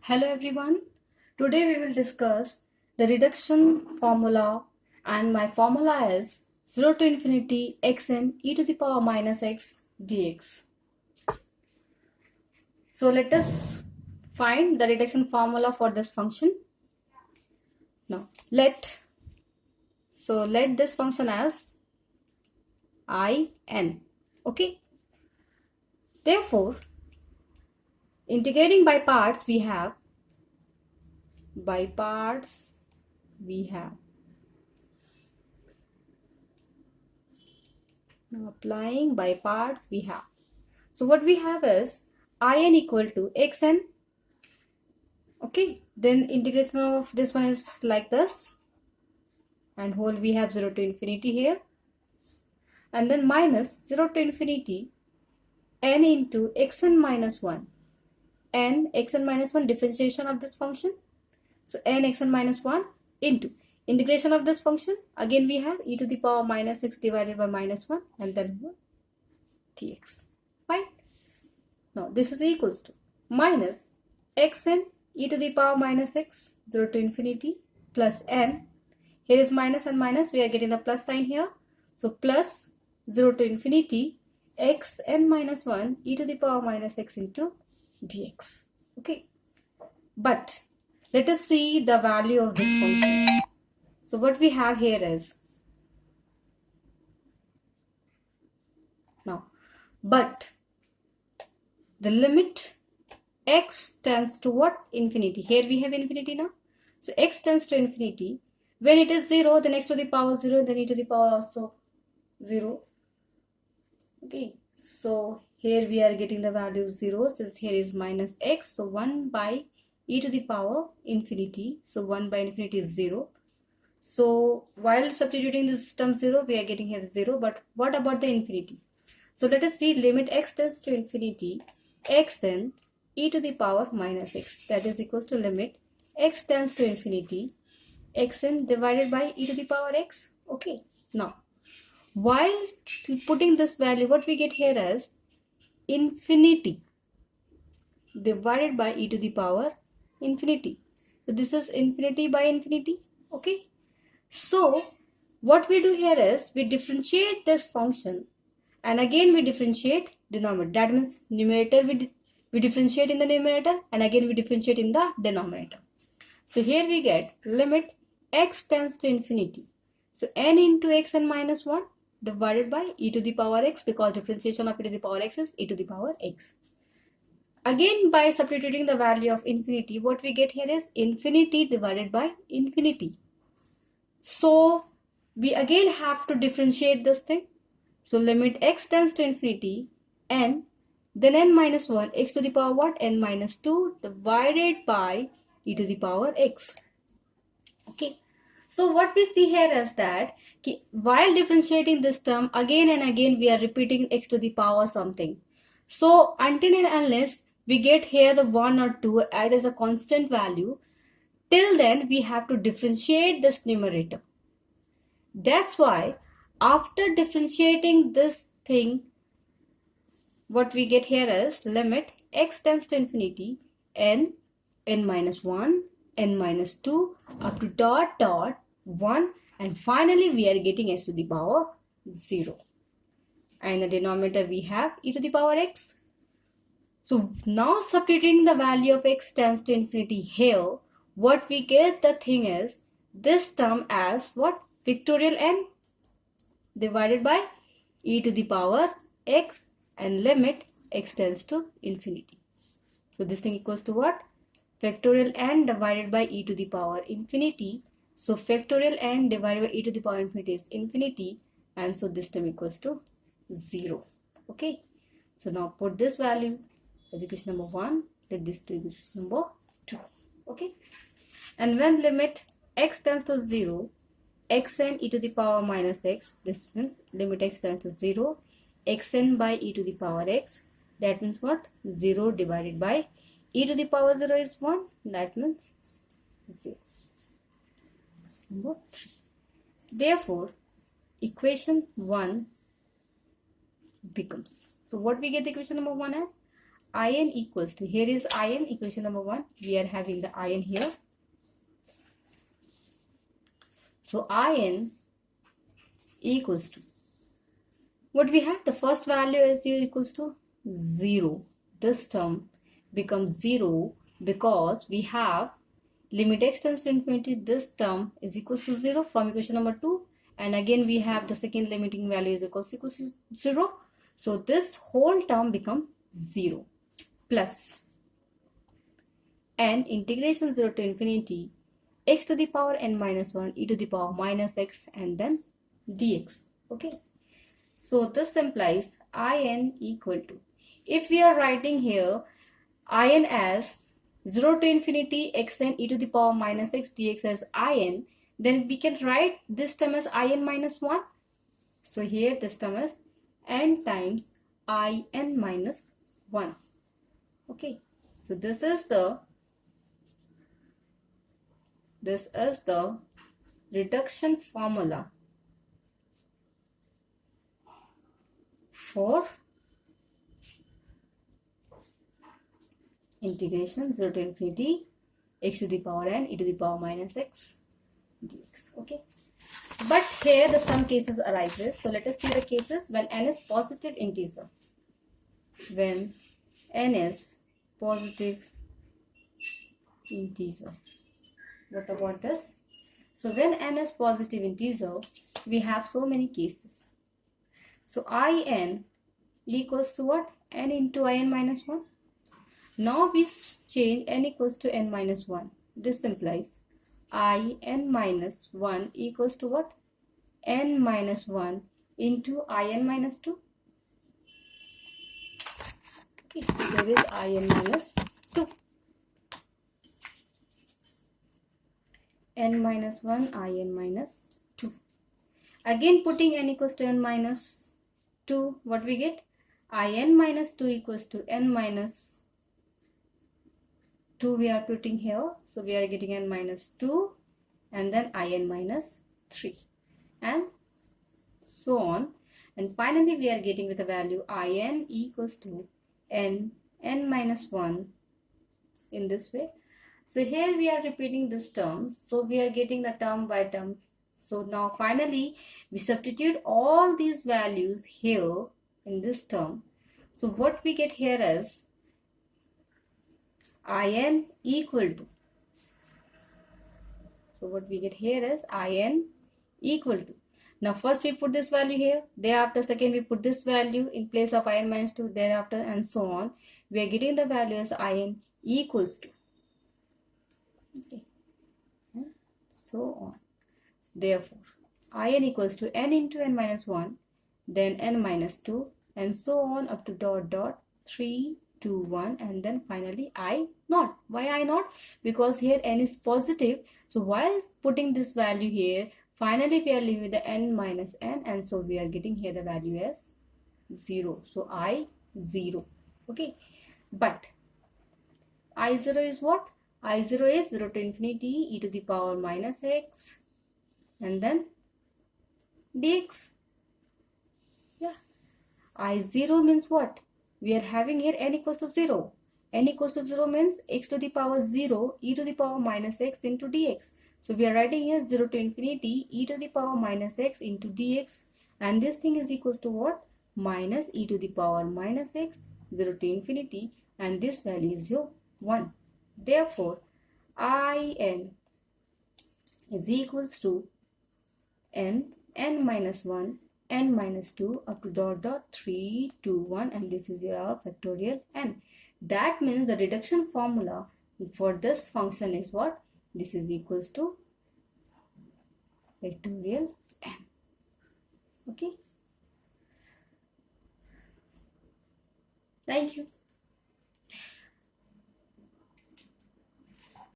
Hello everyone. Today we will discuss the reduction formula, and my formula is 0 to infinity xn e to the power minus x dx. So let us find the reduction formula for this function. Now let this function as in. Okay. Therefore, integrating by parts we have now applying by parts we have. So what we have is in equal to xn. Okay, then integration of this one is like this, and whole we have 0 to infinity here, and then minus 0 to infinity n into xn minus 1. N xn minus 1 differentiation of this function. So n xn minus 1 into integration of this function. Again we have e to the power minus x divided by minus 1 and then dx. Fine. Now this is equals to minus xn e to the power minus x 0 to infinity plus n. Here is minus and minus, we are getting the plus sign here. So plus 0 to infinity xn minus 1 e to the power minus x into dx. Okay. But let us see the value of this function. So what we have here is now, but the limit x tends to what? Infinity. Here we have infinity now. So x tends to infinity. When it is 0, then x to the power 0, then e to the power also 0. Okay. So here we are getting the value 0, since here is minus x. So 1 by e to the power infinity. So 1 by infinity is 0. So while substituting this term 0, we are getting here 0. But what about the infinity? So let us see limit x tends to infinity xn e to the power minus x. That is equals to limit x tends to infinity xn divided by e to the power x. Okay. Now, while putting this value, what we get here is infinity divided by e to the power infinity. So this is infinity by infinity. Okay. So what we do here is we differentiate this function, and again we differentiate denominator. That means numerator we differentiate in the numerator, and again we differentiate in the denominator. So here we get limit x tends to infinity. So n into xn minus 1 divided by e to the power x, because differentiation of e to the power x is e to the power x. Again, by substituting the value of infinity, what we get here is infinity divided by infinity. So we again have to differentiate this thing. So limit x tends to infinity n, then n minus 1 x to the power what? N minus 2 divided by e to the power x. Okay. So what we see here is that while differentiating this term again and again, we are repeating x to the power something. So until and unless we get here the 1 or 2 either as a constant value, till then we have to differentiate this numerator. That's why after differentiating this thing, what we get here is limit x tends to infinity n minus 1, n minus 2 up to dot 1, and finally we are getting x to the power 0. And in the denominator we have e to the power x. So now substituting the value of x tends to infinity here, what we get the thing is this term as what? Factorial n divided by e to the power x, and limit x tends to infinity. So this thing equals to what? Factorial n divided by e to the power infinity. So factorial n divided by e to the power infinity is infinity, and so this term equals to 0. Okay. So now put this value as equation number 1, let this to equation number 2. Okay. And when limit x tends to 0, xn e to the power minus x, this means limit x tends to 0, xn by e to the power x, that means what? 0 divided by e to the power 0 is 1, that means 0. Number 3. Therefore, equation 1 becomes, so what we get the equation number 1 as? In equals to, here is in, equation number 1. We are having the in here. So in equals to, what we have, the first value is equals to 0. This term becomes 0 because we have limit x tends to infinity. This term is equals to 0 from equation number 2. And again we have the second limiting value is equals to 0. So this whole term becomes 0 plus and integration 0 to infinity x to the power n minus 1 e to the power minus x and then dx. Okay. So this implies in equal to, if we are writing here in as 0 to infinity xn e to the power minus x dx as in, then we can write this term as in minus 1. So here this term is n times in minus 1. Okay. So this is the reduction formula for integration 0 to infinity x to the power n e to the power minus x dx. Okay. But here the some cases arises. So let us see the cases when n is positive integer. When n is positive integer. What about this? So when n is positive integer, we have so many cases. So in equals to what? N into in minus 1. Now we change n equals to n minus 1. This implies in minus 1 equals to what? N minus 1 into in minus 2. Okay, there is in minus 2. N minus 1, in minus 2. Again putting n equals to n minus 2, what we get? In minus 2 equals to n minus 2 we are putting here. So we are getting n minus 2 and then in minus 3 and so on. And finally we are getting with the value in equals to n minus 1 in this way. So here we are repeating this term. So we are getting the term by term. So now finally we substitute all these values here in this term. So what we get here is in equal to. So what we get here is in equal to. Now first we put this value here. Thereafter second we put this value in place of in minus 2. Thereafter and so on. We are getting the value as in equals to. Okay. And so on. Therefore, in equals to n into n minus 1, then n minus 2, and so on up to dot dot 3, 2, 1, and then finally I naught. Why I naught? Because here n is positive. So while putting this value here, finally we are leaving with the n minus n, and so we are getting here the value as 0. So I 0. Okay. But I0 is what? I0 is 0 to infinity e to the power minus x and then dx. Yeah. I0 means what? We are having here n equals to 0. N equals to 0 means x to the power 0 e to the power minus x into dx. So we are writing here 0 to infinity e to the power minus x into dx, and this thing is equals to what? Minus e to the power minus x 0 to infinity, and this value is your 1. Therefore, in is equals to n minus 1, n minus 2 up to dot dot 3, 2, 1, and this is your factorial n. That means the reduction formula for this function is what? This is equals to factorial n. Okay. Thank you.